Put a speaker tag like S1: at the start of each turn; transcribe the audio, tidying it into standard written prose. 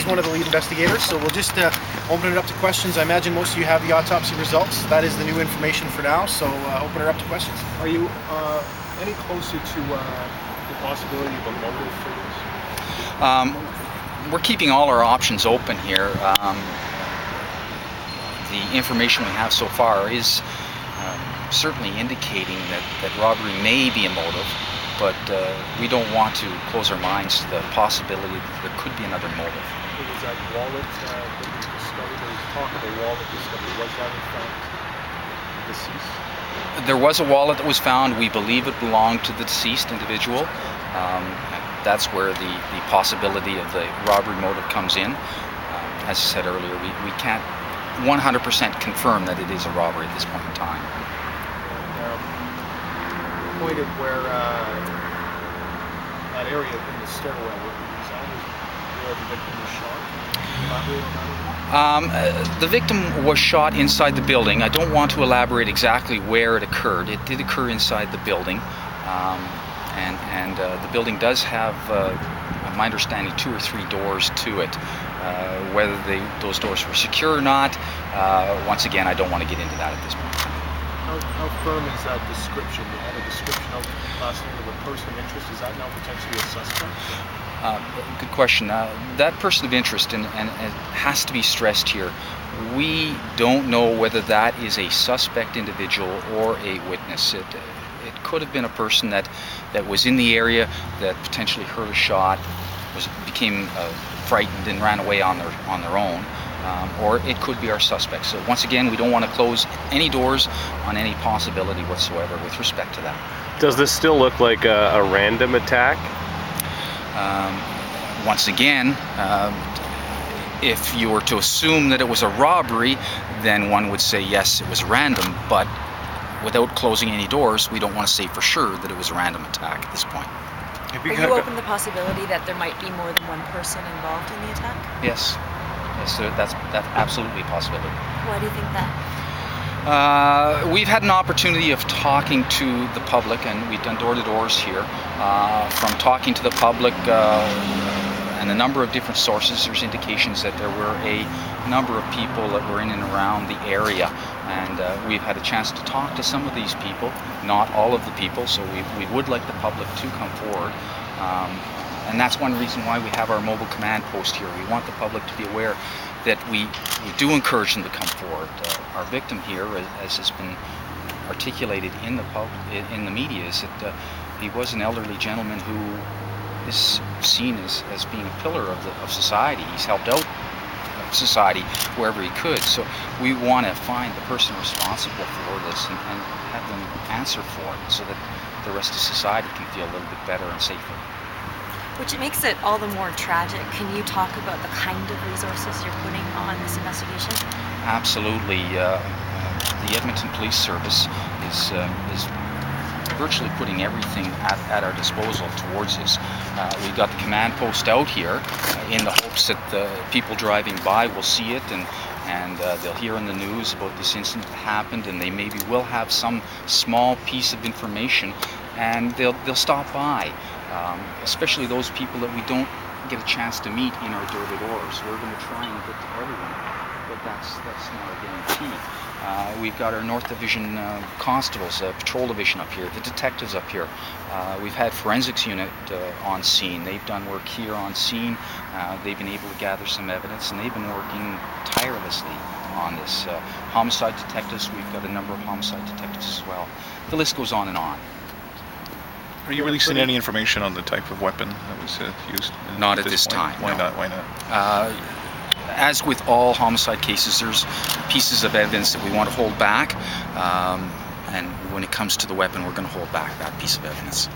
S1: one of the lead investigators, so we'll just open it up to questions. I imagine most of you have the autopsy results. That is the new information for now, so open it up to questions.
S2: Are you any closer to the possibility of a motive for this?
S3: We're keeping all our options open here. The information we have so far is certainly indicating that robbery may be a motive, but we don't want to close our minds to the possibility that there could be another motive.
S2: Was that wallet that was discovered? There was talk of a wallet discovered. Was that in fact deceased?
S3: There was a wallet that was found. We believe it belonged to the deceased individual. That's where the possibility of the robbery motive comes in. As I said earlier, we can't 100% confirm that it is a robbery at this point in time.
S2: And pointed where that area in the stairwell where the victim was shot. Elaborate on that?
S3: The victim was shot inside the building. I don't want to elaborate exactly where it occurred. It did occur inside the building, and the building does have, my understanding, 2 or 3 doors to it. Whether those doors were secure or not, once again, I don't want to get into that at this point.
S2: How firm is that description? You had a description of last name of a person of interest. Is that now potentially a suspect?
S3: Good question. That person of interest, and it has to be stressed here, we don't know whether that is a suspect individual or a witness. It could have been a person that was in the area, that potentially heard a shot, became frightened and ran away on their own, or it could be our suspect. So once again, we don't want to close any doors on any possibility whatsoever with respect to that.
S4: Does this still look like a random attack?
S3: Once again, if you were to assume that it was a robbery, then one would say yes, it was random, but without closing any doors, we don't want to say for sure that it was a random attack at this point.
S5: Are you open to the possibility that there might be more than one person involved in the attack?
S3: Yes, that's absolutely a possibility.
S5: Why do you think that?
S3: We've had an opportunity of talking to the public, and we've done door-to-doors here. From talking to the public and a number of different sources, there's indications that there were a number of people that were in and around the area, and we've had a chance to talk to some of these people, not all of the people, so we would like the public to come forward. And that's one reason why we have our mobile command post here. We want the public to be aware that we do encourage them to come forward. Our victim here, as has been articulated in the media, is that he was an elderly gentleman who is seen as being a pillar of society. He's helped out society wherever he could. So we want to find the person responsible for this and have them answer for it, so that the rest of society can feel a little bit better and safer.
S5: Which makes it all the more tragic. Can you talk about the kind of resources you're putting on this investigation? Absolutely.
S3: The Edmonton Police Service is virtually putting everything at our disposal towards this. We've got the command post out here in the hopes that the people driving by will see it and they'll hear in the news about this incident that happened, and they maybe will have some small piece of information, and they'll stop by. Especially those people that we don't get a chance to meet in our door-to-doors. We're going to try and get to everyone, but that's not a guarantee. We've got our North Division constables, patrol division up here, the detectives up here. We've had forensics unit on scene. They've done work here on scene. They've been able to gather some evidence, and they've been working tirelessly on this. Homicide detectives, we've got a number of homicide detectives as well. The list goes on and on.
S6: Are you releasing any information on the type of weapon that was used?
S3: Not at this time.
S6: Why
S3: no.
S6: not? Why not?
S3: As with all homicide cases, there's pieces of evidence that we want to hold back, and when it comes to the weapon, we're going to hold back that piece of evidence.